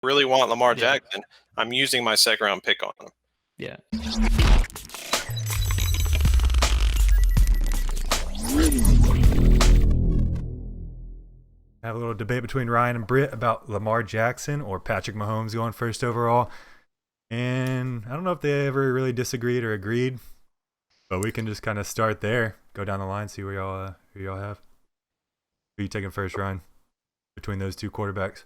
really want Lamar Yeah. Jackson, I'm using my second round pick on him. Yeah. Have a little debate between Ryan and Britt about Lamar Jackson or Patrick Mahomes going first overall. And I don't know if they ever really disagreed or agreed, but we can just kind of start there, go down the line, see who y'all have. Who are you taking first, Ryan, between those two quarterbacks?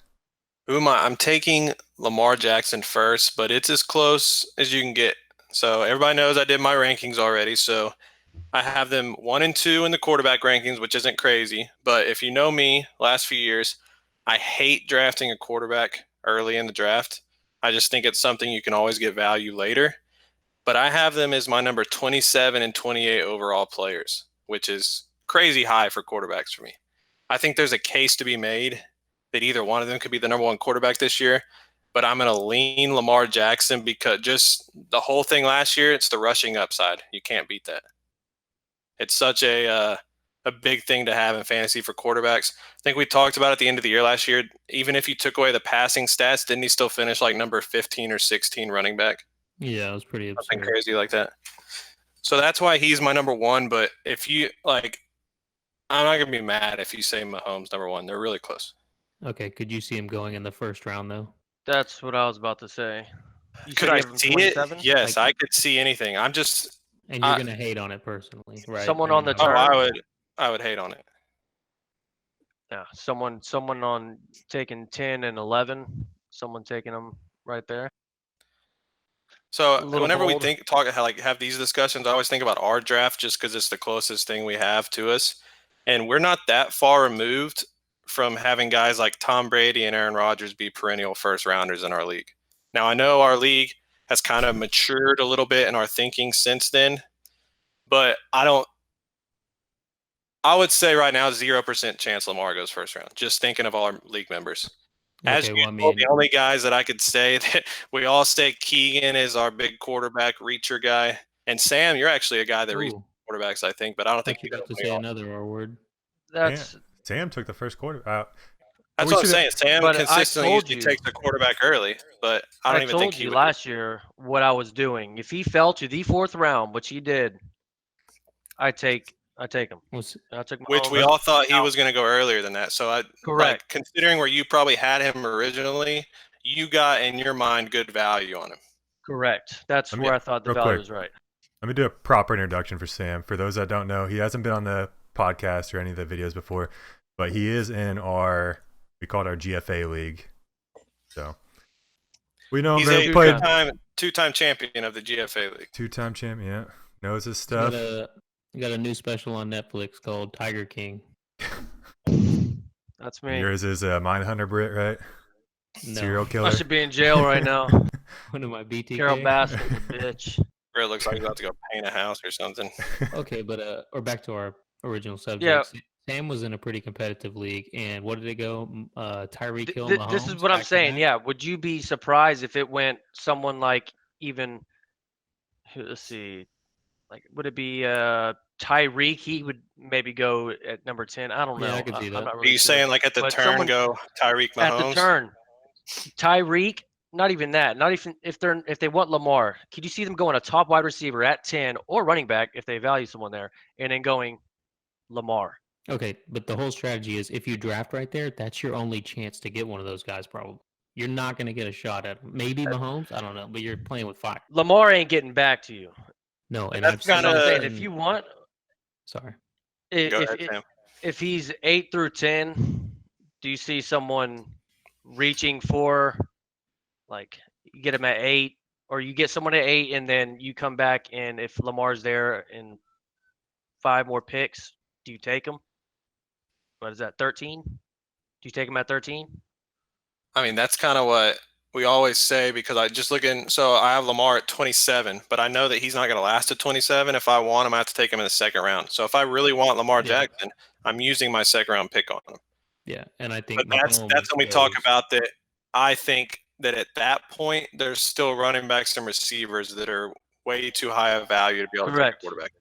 Who am I? I'm taking Lamar Jackson first, but it's as close as you can get. So everybody knows I did my rankings already. So I have them 1 and 2 in the quarterback rankings, which isn't crazy. But if you know me, last few years, I hate drafting a quarterback early in the draft. I just think it's something you can always get value later. But I have them as my number 27 and 28 overall players, which is crazy high for quarterbacks for me. I think there's a case to be made that either one of them could be the number one quarterback this year. But I'm going to lean Lamar Jackson because just the whole thing last year, it's the rushing upside. You can't beat that. It's such a big thing to have in fantasy for quarterbacks. I think we talked about at the end of the year last year, even if you took away the passing stats, didn't he still finish like number 15 or 16 running back? Yeah, it was pretty Something absurd. crazy like that. So that's why he's my number one. But if you like, I'm not going to be mad if you say Mahomes number one. They're really close. Okay, could you see him going in the first round though? That's what I was about to say. You Could said I you have him see 27? it? Yes, Like- I could see anything. I'm just And you're I- gonna hate on it personally, right? Someone I on mean, the oh, turn. I would hate on it. Yeah, someone on taking 10 and 11. Someone taking them right there. So A little whenever we bold. have these discussions, I always think about our draft just because it's the closest thing we have to us, and we're not that far removed from having guys like Tom Brady and Aaron Rodgers be perennial first rounders in our league. Now I know our league has kind of matured a little bit in our thinking since then, but I would say right now 0% chance Lamar goes first round. Just thinking of all our league members. As Okay, usual, well, I mean, the only guys that I could say that we all say Keegan is our big quarterback reacher guy, and Sam, you're actually a guy that reaches ooh, quarterbacks, I think, but I don't think thought you you about to got say another R word. That's Sam took the first quarter. That's we what I'm should've- saying. Sam But I consistently told usually you. takes the quarterback early, but I don't even think told he you would. last year what I was doing. If he fell to the 4th round, which he did, I take him. Was I took Which we Mahomes. all thought he was going to go earlier than that. So Correct. considering where you probably had him originally, you got in your mind good value on him. Correct. That's Let me- where I thought the real value quick. was right. Let me do a proper introduction for Sam. For those that don't know, he hasn't been on the podcast or any of the videos before, but he is in we call it our GFA league. So we know him He's very a played two-time champion of the GFA league. two-time champion. Yeah, knows his you got stuff. a new special on Netflix called Tiger King. That's me. Yours is Mindhunter Brit, right? No, Serial I killer. should be in jail right now. one of my BTK. Carol Baskin's a bitch. Where it looks like he's about to go paint a house or something. Okay, but or back to our original subject. Yeah. Sam was in a pretty competitive league, and what did it go? Tyreek Hill, This Mahomes. is what I'm back to saying. back? Yeah. Would you be surprised if it went someone like even, let's see, like would it be Tyreek? He would maybe go at number 10. I don't know. Yeah, I could see I'm that. not Are really you sure. saying like at the But turn someone- go Tyreek At the Mahomes? turn, Tyreek. Not even that. Not even if they want Lamar. Could you see them going a top wide receiver at 10 or running back if they value someone there, and then going Lamar? Okay, but the whole strategy is if you draft right there, that's your only chance to get one of those guys. Probably you're not going to get a shot at him. Maybe Mahomes, I don't know, but you're playing with fire. Lamar ain't getting back to you. No, and that's I've seen. So I'm saying Kinda- if you want, Sorry. Go if ahead, Sam. if he's 8 through 10, do you see someone reaching for, like, you get him at 8, or you get someone at 8 and then you come back, and if Lamar's there in 5 more picks, do you take him? What is that, 13? Do you take him at 13? I mean, that's kind of what we always say because so I have Lamar at 27, but I know that he's not going to last at 27. If I want him, I have to take him in the second round. So if I really want Lamar Yeah. Jackson, I'm using my second round pick on him. Yeah, and I think But that's Mahomes when we talk goes- about that. I think that at that point, there's still running backs and receivers that are way too high of value to be able to Correct. take a quarterback.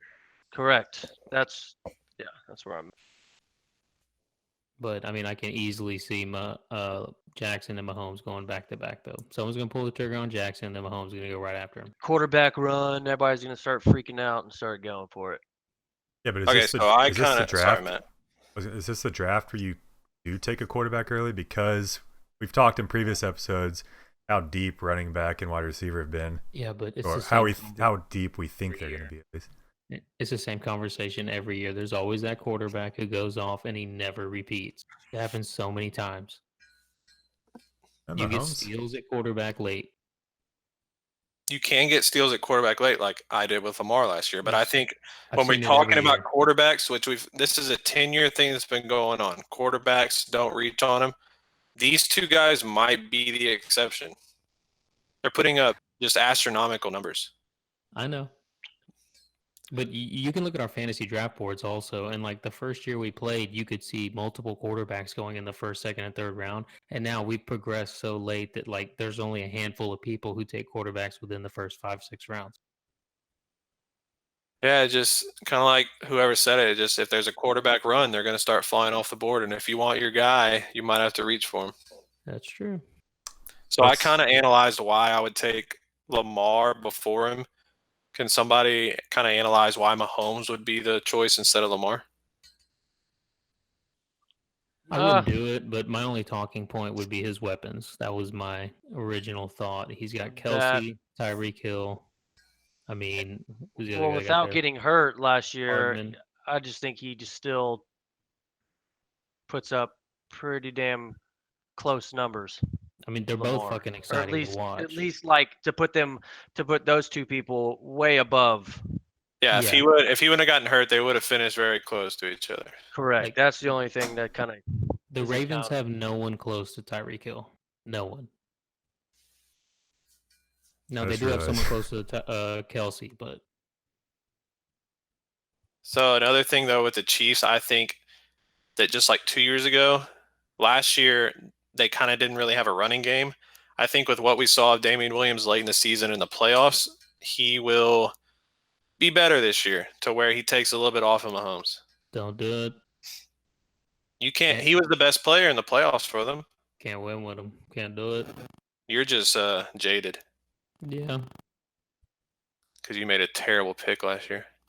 Correct. That's where I'm. But I mean, I can easily see Jackson and Mahomes going back to back though. Someone's gonna pull the trigger on Jackson, then Mahomes is gonna go right after him. Quarterback run. Everybody's gonna start freaking out and start going for it. Yeah, but Okay, so I is this the kind of sorry, draft? Matt. Is this the draft where you do take a quarterback early? Because we've talked in previous episodes how deep running back and wide receiver have been, Yeah, but it's or the same how deep we think every they're going year. to be. At least. It's the same conversation every year. There's always that quarterback who goes off and he never repeats. It happens so many times. And You get Mahomes. steals at quarterback late. You can get steals at quarterback late, like I did with Lamar last year. But I Yes. think I've when we're seen it talking every about year. quarterbacks, which this is a 10-year thing that's been going on. Quarterbacks don't reach on them. These two guys might be the exception. They're putting up just astronomical numbers. I know. But you can look at our fantasy draft boards also, and like the first year we played, you could see multiple quarterbacks going in the first, second, and third round. And now we've progressed so late that like there's only a handful of people who take quarterbacks within the first 5-6 rounds. Yeah, just kind of like whoever said it. Just if there's a quarterback run, they're going to start flying off the board. And if you want your guy, you might have to reach for him. That's true. So I kind of analyzed why I would take Lamar before him. Can somebody kind of analyze why Mahomes would be the choice instead of Lamar? I wouldn't do it, but my only talking point would be his weapons. That was my original thought. He's got Kelsey, Tyreek Hill. I mean, who's the other Well, guy got without there? getting hurt last year, Hardman. I just think he just still puts up pretty damn close numbers. I mean, they're both fucking Or exciting to watch. at least like to put those two people way above. Yeah, Yeah. if he wouldn't have gotten hurt, they would have finished very close to each other. Correct. Like, That's the only thing that kind of the isn't Ravens counted. have no one close to Tyreek Hill. No one. No, I they just do have realized. someone close to Kelsey, but So another thing though with the Chiefs, I think that just like 2 years ago, last year they kind of didn't really have a running game. I think with what we saw of Damian Williams late in the season in the playoffs, he will be better this year to where he takes a little bit off of Mahomes. don't do it. You can't. He was the best player in the playoffs for them. Can't win with him. Can't do it. You're just jaded Yeah. because you made a terrible pick last year.